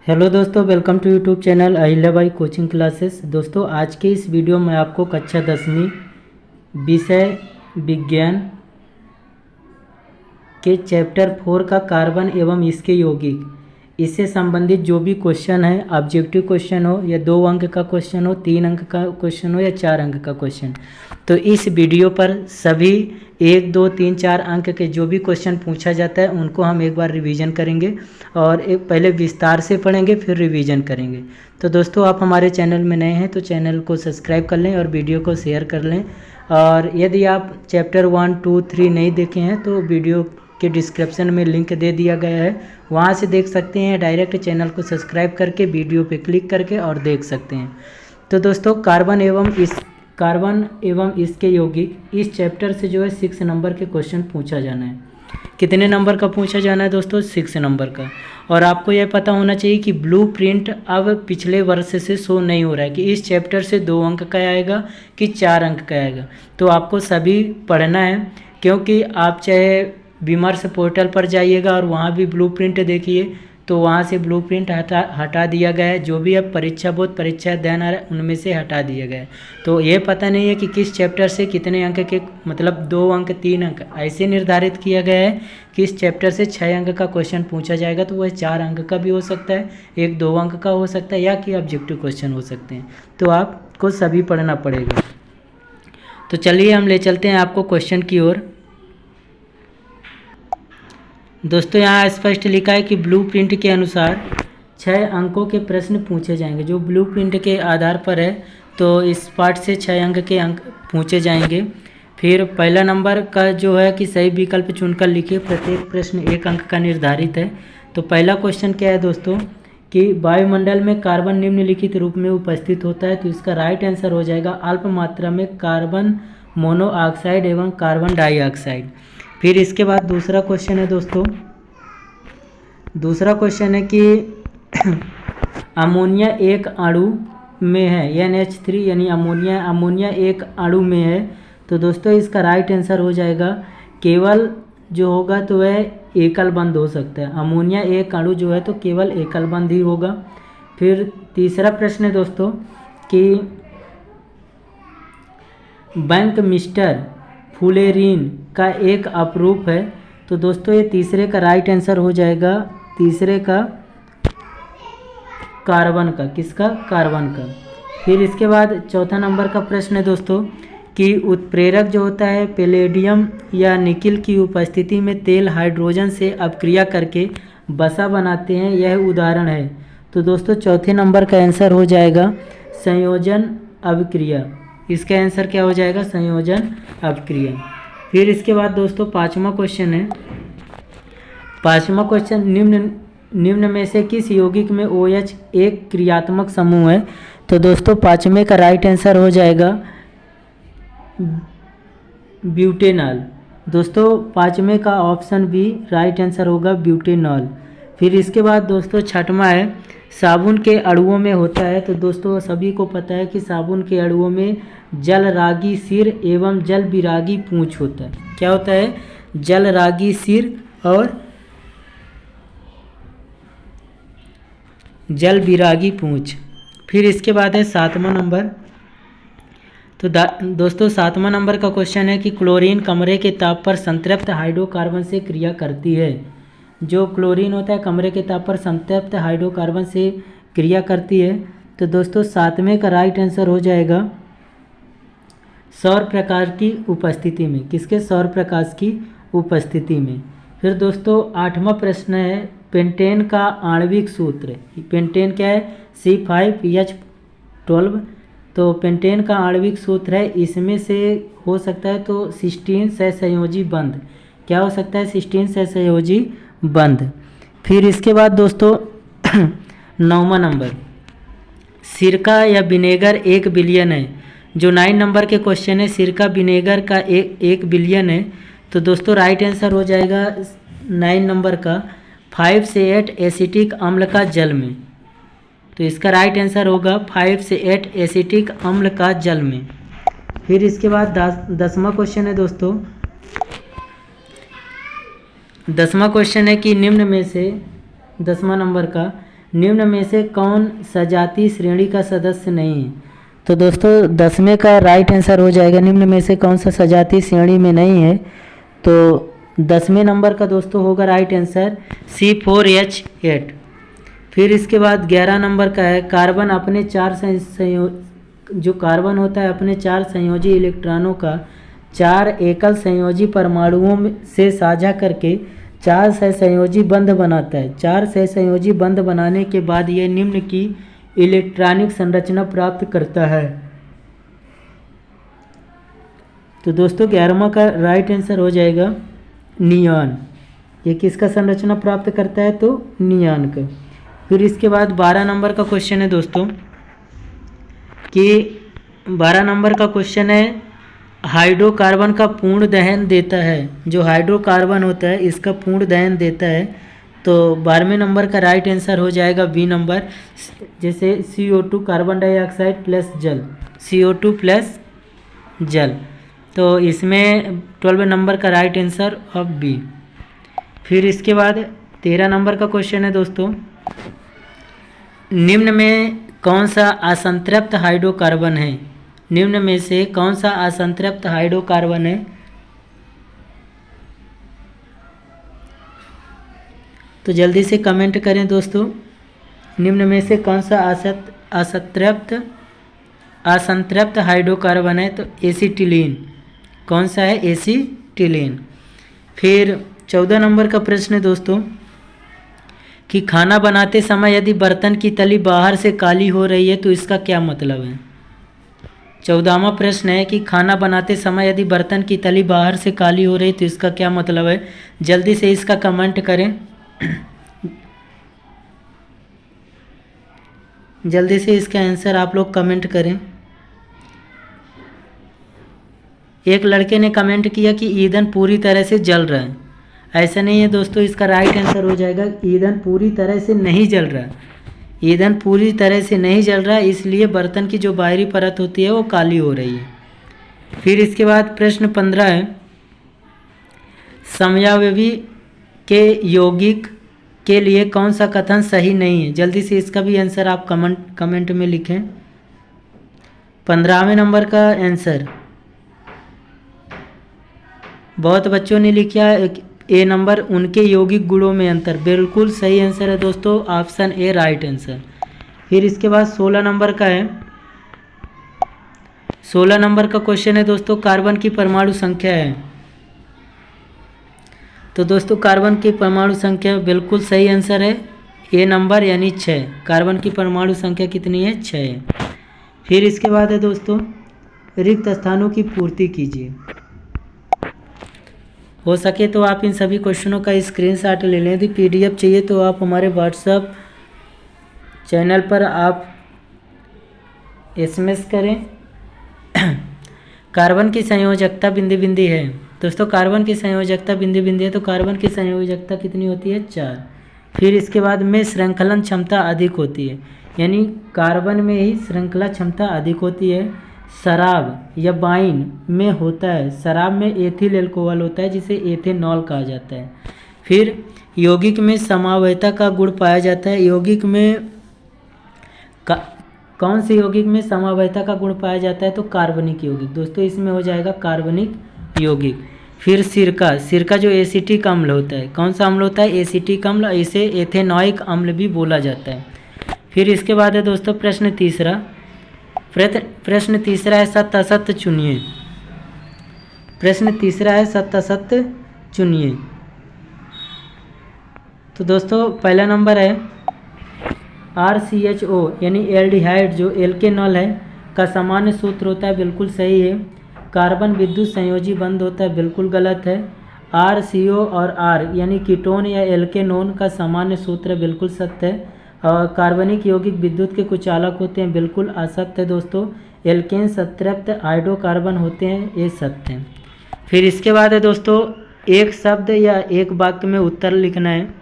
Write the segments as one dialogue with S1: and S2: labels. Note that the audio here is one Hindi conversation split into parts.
S1: हेलो दोस्तों, welcome to YouTube channel Ahilyabai coaching classes. दोस्तों, आज के इस वीडियो में आपको कक्षा 10वीं विषय विज्ञान के चैप्टर 4 का कार्बन एवं इसके यौगिक, इससे संबंधित जो भी क्वेश्चन है, ऑब्जेक्टिव क्वेश्चन हो या 2 अंक का क्वेश्चन हो, 3 अंक का क्वेश्चन हो या 4 अंक का क्वेश्चन, तो इस वीडियो पर सभी 1, 2, 3, 4 अंक के जो भी क्वेश्चन पूछा जाता है उनको हम एक बार रिवीजन करेंगे और पहले विस्तार से पढ़ेंगे फिर रिवीजन करेंगे। तो दोस्तों, आप हमारे चैनल में नए हैं तो चैनल को सब्सक्राइब कर लें और वीडियो को शेयर कर लें। और यदि आप चैप्टर 1, 2, 3 नहीं देखे हैं तो वीडियो के डिस्क्रिप्शन में लिंक दे दिया गया है, वहाँ से देख सकते हैं। डायरेक्ट चैनल को सब्सक्राइब करके वीडियो पे क्लिक करके और देख सकते हैं। तो दोस्तों, कार्बन एवं इसके यौगिक, इस चैप्टर से जो है 6 नंबर के क्वेश्चन पूछा जाना है। कितने नंबर का पूछा जाना है दोस्तों? 6 नंबर का। और आपको यह पता होना चाहिए कि ब्लूप्रिंट अब पिछले वर्ष से शो नहीं हो रहा है कि इस चैप्टर से 2 अंक का आएगा कि 4 अंक का आएगा। तो आपको सभी पढ़ना है, क्योंकि आप चाहे विमर्श पोर्टल पर जाइएगा और वहाँ भी ब्लूप्रिंट देखिए तो वहाँ से ब्लूप्रिंट हटा दिया गया है। जो भी अब परीक्षा बोर्ड परीक्षा अध्ययन आ रहा है उनमें से हटा दिया गया है। तो ये पता नहीं है कि किस चैप्टर से कितने अंक के, मतलब 2 अंक 3 अंक ऐसे निर्धारित किया गया है कि इस चैप्टर से 6 अंक का क्वेश्चन पूछा जाएगा। तो वह 4 अंक का भी हो सकता है, 1, 2 अंक का हो सकता है, या कि ऑब्जेक्टिव क्वेश्चन हो सकते हैं। तो आपको सभी पढ़ना पड़ेगा। तो चलिए हम ले चलते हैं आपको क्वेश्चन की ओर। दोस्तों, यहाँ स्पष्ट लिखा है कि ब्लूप्रिंट के अनुसार 6 अंकों के प्रश्न पूछे जाएंगे। जो ब्लूप्रिंट के आधार पर है तो इस पार्ट से 6 अंक के अंक पूछे जाएंगे। फिर पहला नंबर का जो है कि सही विकल्प चुनकर लिखिए। प्रत्येक प्रश्न 1 अंक का निर्धारित है। तो पहला क्वेश्चन क्या है दोस्तों कि वायुमंडल में कार्बन निम्नलिखित रूप में उपस्थित होता है। तो इसका राइट आंसर हो जाएगा अल्प मात्रा में कार्बन मोनोऑक्साइड एवं कार्बन डाइऑक्साइड। फिर इसके बाद दूसरा क्वेश्चन है दोस्तों, दूसरा क्वेश्चन है कि अमोनिया एक अणु में है, NH3 यानी अमोनिया एक अणु में है। तो दोस्तों, इसका राइट आंसर हो जाएगा केवल जो होगा तो वह एकल बंध हो सकता है। अमोनिया एक अणु जो है तो केवल एकल बंध ही होगा। फिर तीसरा प्रश्न है दोस्तों कि बैंक मिस्टर फुलेरीन का एक अपरूप है। तो दोस्तों, ये तीसरे का राइट आंसर हो जाएगा, तीसरे का कार्बन का। किसका? कार्बन का। फिर इसके बाद चौथा नंबर का प्रश्न है दोस्तों कि उत्प्रेरक जो होता है पैलेडियम या निकिल की उपस्थिति में तेल हाइड्रोजन से अपक्रिया करके वसा बनाते हैं, यह उदाहरण है। तो दोस्तों, चौथे नंबर का आंसर हो जाएगा संयोजन अभिक्रिया। इसका आंसर क्या हो जाएगा? संयोजन अभिक्रिया। फिर इसके बाद दोस्तों पाँचवा क्वेश्चन है। पाँचवा क्वेश्चन, निम्न में से किस यौगिक में OH एक क्रियात्मक समूह है? तो दोस्तों, पाँचवें का राइट आंसर हो जाएगा ब्यूटेनॉल। दोस्तों, पाँचवें का ऑप्शन बी राइट आंसर होगा ब्यूटेनॉल। फिर इसके बाद दोस्तों छठवां है, साबुन के अणुओं में होता है। तो दोस्तों, सभी को पता है कि साबुन के अणुओं में जलरागी सिर एवं जल विरागी पूंछ होता है। क्या होता है? जलरागी सिर और जल विरागी पूंछ। फिर इसके बाद है 7वां नंबर। तो दोस्तों 7वां नंबर का क्वेश्चन है कि क्लोरीन कमरे के ताप पर संतृप्त हाइड्रोकार्बन से क्रिया करती है। जो क्लोरीन होता है कमरे के ताप पर संतृप्त हाइड्रोकार्बन से क्रिया करती है। तो दोस्तों 7वें का राइट आंसर हो जाएगा सौर प्रकाश की उपस्थिति में। किसके? सौर प्रकाश की उपस्थिति में। फिर दोस्तों 8वां प्रश्न है, पेंटेन का आणविक सूत्र। पेंटेन क्या है? C5H12। तो पेंटेन का आणविक सूत्र है, इसमें से हो सकता है तो सिस्टीन सहसंयोजी बंध। क्या हो सकता है? सिस्टीन सहसंयोजी बंध। फिर इसके बाद दोस्तों 9वां नंबर, सिरका या विनेगर 1 बिलियन है। जो 9 नंबर के क्वेश्चन है, सिरका विनेगर का 1 बिलियन है। तो दोस्तों राइट आंसर हो जाएगा 9 नंबर का 5 से 8 एसिटिक अम्ल का जल में। तो इसका राइट आंसर होगा 5 से 8 एसिटिक अम्ल का जल में। फिर इसके बाद 10वां क्वेश्चन है दोस्तों, 10वां क्वेश्चन है कि निम्न में से 10वां नंबर का, निम्न में से कौन सजातीय श्रेणी का सदस्य नहीं है। तो दोस्तों 10वें का राइट आंसर हो जाएगा निम्न में से कौन सा सजातीय श्रेणी में नहीं है। तो 10वें नंबर का दोस्तों होगा राइट आंसर C4H8। फिर इसके बाद 11 नंबर का है, कार्बन अपने जो कार्बन होता है अपने 4 संयोजी इलेक्ट्रॉनों का 4 एकल संयोजी परमाणुओं से साझा करके 4 सहसंयोजी बंध बनाता है। 4 सहसंयोजी बंध बनाने के बाद यह निम्न की इलेक्ट्रॉनिक संरचना प्राप्त करता है। तो दोस्तों 11वां का राइट आंसर हो जाएगा नियॉन। ये किसका संरचना प्राप्त करता है, तो नियॉन का। फिर इसके बाद 12 नंबर का क्वेश्चन है दोस्तों कि 12 नंबर का क्वेश्चन है, हाइड्रोकार्बन का पूर्ण दहन देता है। जो हाइड्रोकार्बन होता है इसका पूर्ण दहन देता है। तो 12वें नंबर का राइट आंसर हो जाएगा बी नंबर, जैसे CO2 कार्बन डाइऑक्साइड प्लस जल, CO2 प्लस जल। तो इसमें 12वें नंबर का राइट आंसर ऑफ बी। फिर इसके बाद 13 नंबर का क्वेश्चन है दोस्तों, निम्न में कौन सा असंतृप्त हाइड्रोकार्बन है। निम्न में से कौन सा असंतृप्त हाइड्रोकार्बन है। तो जल्दी से कमेंट करें दोस्तों, निम्न में से कौन सा असंतृप्त हाइड्रोकार्बन है। तो एसिटिलीन। कौन सा है, एसिटिलीन। फिर 14 नंबर का प्रश्न है दोस्तों कि खाना बनाते समय यदि बर्तन की तली बाहर से काली हो रही है तो इसका क्या मतलब है। 14वां प्रश्न है कि खाना बनाते समय यदि बर्तन की तली बाहर से काली हो रही है तो इसका क्या मतलब है। जल्दी से इसका कमेंट करें। जल्दी से इसका आंसर आप लोग कमेंट करें। एक लड़के ने कमेंट किया कि ईंधन पूरी तरह से जल रहा है। ऐसा नहीं है दोस्तों, इसका राइट आंसर हो जाएगा ईंधन पूरी तरह से नहीं जल रहा। ईंधन पूरी तरह से नहीं जल रहा, इसलिए बर्तन की जो बाहरी परत होती है वो काली हो रही है। फिर इसके बाद प्रश्न 15 है, समयावयवी के यौगिक के लिए कौन सा कथन सही नहीं है। जल्दी से इसका भी आंसर आप कमेंट में लिखें। 15वें नंबर का आंसर बहुत बच्चों ने लिखा ए नंबर, उनके यौगिक गुणों में अंतर। बिल्कुल सही आंसर है दोस्तों, ऑप्शन ए राइट आंसर। फिर इसके बाद 16 नंबर का है, 16 नंबर का क्वेश्चन है दोस्तों, कार्बन की परमाणु संख्या है। तो दोस्तों कार्बन की परमाणु संख्या बिल्कुल सही आंसर है ए नंबर यानी 6। कार्बन की परमाणु संख्या कितनी है, 6 है। फिर इसके बाद है दोस्तों, रिक्त स्थानों की पूर्ति कीजिए। हो सके तो आप इन सभी क्वेश्चनों का स्क्रीनशॉट ले लें। यदि PDF चाहिए तो आप हमारे व्हाट्सएप चैनल पर आप SMS करें। कार्बन की संयोजकता बिंदु बिंदु है दोस्तों, कार्बन की संयोजकता बिंदु बिंदु है। तो कार्बन की संयोजकता कितनी होती है, 4। फिर इसके बाद में श्रृंखलन क्षमता अधिक होती है, यानी कार्बन में ही श्रृंखला क्षमता अधिक होती है। शराब या वाइन में होता है, शराब में एथिल अल्कोहल होता है जिसे एथेनॉल कहा जाता है। फिर यौगिक में समवायता का गुण पाया जाता है। यौगिक में कौन से यौगिक में समवायता का गुण पाया जाता है, तो कार्बनिक यौगिक। दोस्तों इसमें हो जाएगा कार्बनिक यौगिक। फिर सिरका जो एसिटिक अम्ल होता है, कौन सा अम्ल होता है, एसिटिक अम्ल, इसे एथेनॉइक अम्ल भी बोला जाता है। फिर इसके बाद है दोस्तों प्रश्न तीसरा है सत्य असत्य चुनिए। प्रश्न तीसरा है सत्य असत्य चुनिए। तो दोस्तों पहला नंबर है RCHO यानी एल्डिहाइड जो एल्केनॉल है का सामान्य सूत्र होता है, बिल्कुल सही है। कार्बन विद्युत संयोजी बंध होता है, बिल्कुल गलत है। RCO और R यानी कीटोन या एल्केनोन का सामान्य सूत्र बिल्कुल सत्य है। और कार्बनिक यौगिक विद्युत के कुछ चालक होते हैं, बिल्कुल असत्य है दोस्तों। एल्केन संतृप्त हाइड्रोकार्बन होते हैं, ये सत्य है। फिर इसके बाद है दोस्तों एक शब्द या एक वाक्य में उत्तर लिखना है।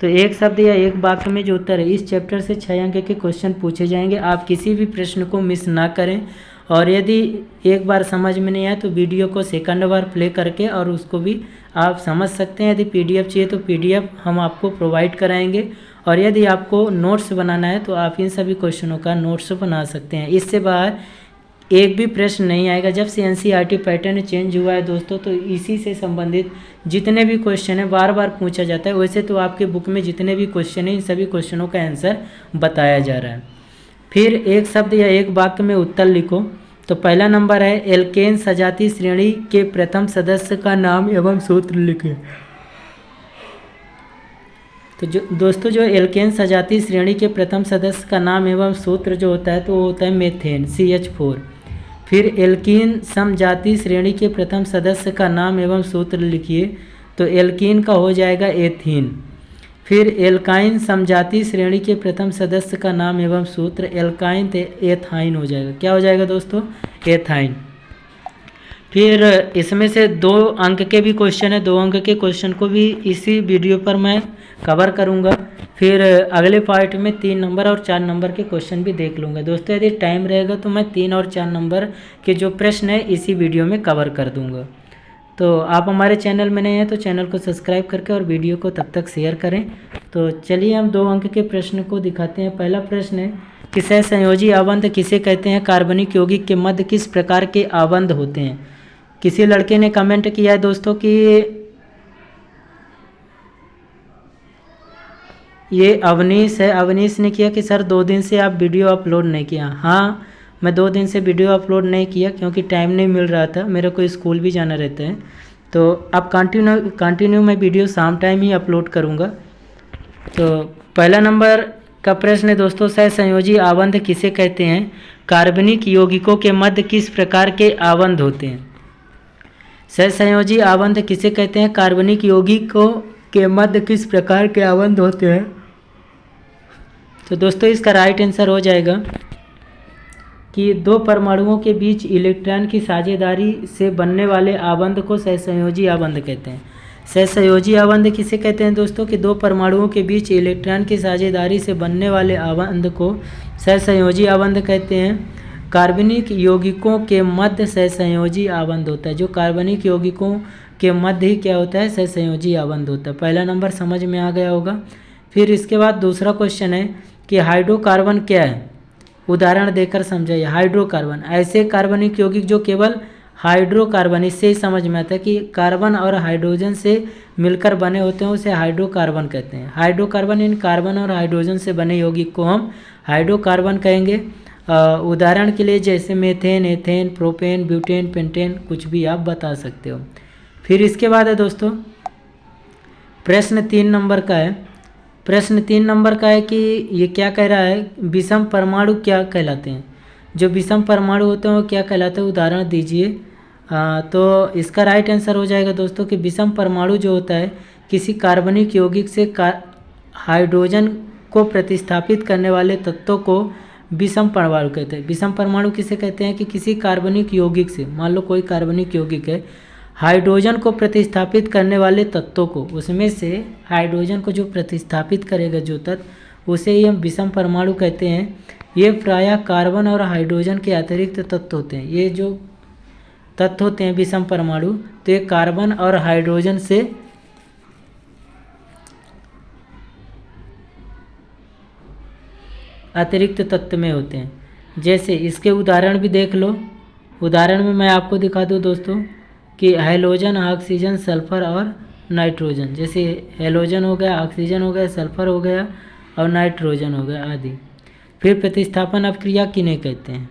S1: तो एक शब्द या एक वाक्य में जो उत्तर है, इस चैप्टर से 6 अंक के क्वेश्चन पूछे जाएंगे। आप किसी भी प्रश्न को मिस ना करें, और यदि एक बार समझ में नहीं आए तो वीडियो को सेकंड बार प्ले करके और उसको भी आप समझ सकते हैं। यदि PDF चाहिए तो PDF हम आपको प्रोवाइड कराएंगे, और यदि आपको नोट्स बनाना है तो आप इन सभी क्वेश्चनों का नोट्स बना सकते हैं। इससे बाहर एक भी प्रश्न नहीं आएगा। जब से NCERT पैटर्न चेंज हुआ है दोस्तों, तो इसी से संबंधित जितने भी क्वेश्चन हैं बार बार पूछा जाता है। वैसे तो आपके बुक में जितने भी क्वेश्चन हैं इन सभी क्वेश्चनों का आंसर बताया जा रहा है। फिर एक शब्द या एक वाक्य में उत्तर लिखो। तो पहला नंबर है एल्केन सजातीय श्रेणी के प्रथम सदस्य का नाम एवं सूत्र लिखें। तो जो दोस्तों जो एल्केन सजातीय श्रेणी के प्रथम सदस्य का नाम एवं सूत्र जो होता है तो वो होता है मेथेन CH4। फिर एल्कीन समजातीय श्रेणी के प्रथम सदस्य का नाम एवं सूत्र लिखिए। तो एल्कीन का हो जाएगा एथीन। फिर एल्काइन समजातीय श्रेणी के प्रथम सदस्य का नाम एवं सूत्र एल्काइन तो एथाइन हो जाएगा। क्या हो जाएगा दोस्तों? एथाइन। फिर इसमें से 2 अंक के भी क्वेश्चन है, 2 अंक के क्वेश्चन को भी इसी वीडियो पर मैं कवर करूंगा। फिर अगले पार्ट में 3 नंबर और 4 नंबर के क्वेश्चन भी देख लूँगा। दोस्तों यदि टाइम रहेगा तो मैं 3 और 4 नंबर के जो प्रश्न है इसी वीडियो में कवर कर दूँगा। तो आप हमारे चैनल में नए हैं तो चैनल को सब्सक्राइब करके और वीडियो को तब तक शेयर करें। तो चलिए हम 2 अंक के प्रश्न को दिखाते हैं। पहला प्रश्न है कि सहसंयोजी आबंध किसे कहते हैं? कार्बनिक यौगिक के मध्य किस प्रकार के आबंध होते हैं? किसी लड़के ने कमेंट किया है दोस्तों कि ये अवनीश है। अवनीश ने किया कि सर 2 दिन से आप वीडियो अपलोड नहीं किया। हाँ, मैं 2 दिन से वीडियो अपलोड नहीं किया क्योंकि टाइम नहीं मिल रहा था, मेरे को स्कूल भी जाना रहता है। तो अब कंटिन्यू मैं वीडियो शाम टाइम ही अपलोड करूँगा। तो पहला नंबर का प्रश्न है दोस्तों, सहसंयोजी आबंध किसे कहते हैं? कार्बनिक यौगिकों के मध्य किस प्रकार के आबंध होते हैं? सहसंयोजी आबंध किसे कहते हैं? कार्बनिक यौगिकों के मध्य किस प्रकार के आबंध होते हैं? तो दोस्तों इसका राइट आंसर हो जाएगा कि 2 परमाणुओं के बीच इलेक्ट्रॉन की साझेदारी से बनने वाले आबंध को सहसंयोजी आबंध कहते हैं। सहसंयोजी आबंध किसे कहते हैं दोस्तों? कि 2 परमाणुओं के बीच इलेक्ट्रॉन की साझेदारी से बनने वाले आबंध को सहसंयोजी आबंध कहते हैं। कार्बनिक यौगिकों के मध्य सहसंयोजी आबंध होता है। जो कार्बनिक यौगिकों के मध्य ही क्या होता है? सहसंयोजी आबंध होता है। पहला नंबर समझ में आ गया होगा। फिर इसके बाद दूसरा क्वेश्चन है कि हाइड्रोकार्बन क्या है? उदाहरण देकर समझाइए। हाइड्रोकार्बन ऐसे कार्बनिक यौगिक जो केवल हाइड्रोकार्बन, इससे ही समझ में आता है कि कार्बन और हाइड्रोजन से मिलकर बने होते हैं, उसे हाइड्रोकार्बन कहते हैं। हाइड्रोकार्बन इन कार्बन और हाइड्रोजन से बने यौगिक को हम हाइड्रोकार्बन कहेंगे। उदाहरण के लिए जैसे methane, ethane, propane, butane, pentane, कुछ भी आप बता सकते हो। फिर इसके बाद है दोस्तों प्रश्न 3 नंबर का है। प्रश्न 3 नंबर का है कि ये क्या कह रहा है? विषम परमाणु क्या कहलाते हैं? जो विषम परमाणु होते हैं वो क्या कहलाते हैं? उदाहरण दीजिए। तो इसका राइट आंसर हो जाएगा दोस्तों कि विषम परमाणु जो होता है किसी कार्बनिक यौगिक से हाइड्रोजन को प्रतिस्थापित करने वाले तत्वों को विषम परमाणु कहते हैं। विषम परमाणु किसे कहते हैं? कि किसी कार्बनिक यौगिक से, मान लो कोई कार्बनिक यौगिक है, हाइड्रोजन को प्रतिस्थापित करने वाले तत्वों को, उसमें से हाइड्रोजन को जो प्रतिस्थापित करेगा जो तत्व, उसे ही हम विषम परमाणु कहते हैं। ये प्रायः कार्बन और हाइड्रोजन के अतिरिक्त तत्व होते हैं। ये जो तत्व होते हैं विषम परमाणु, तो ये कार्बन और हाइड्रोजन से अतिरिक्त तत्व में होते हैं। जैसे इसके उदाहरण भी देख लो। उदाहरण में मैं आपको दिखा दूँ दोस्तों कि हैलोजन, ऑक्सीजन, सल्फर और नाइट्रोजन। जैसे हैलोजन हो गया, ऑक्सीजन हो गया, सल्फर हो गया और नाइट्रोजन हो गया आदि। फिर प्रतिस्थापन अपक्रिया किन्हें कहते हैं?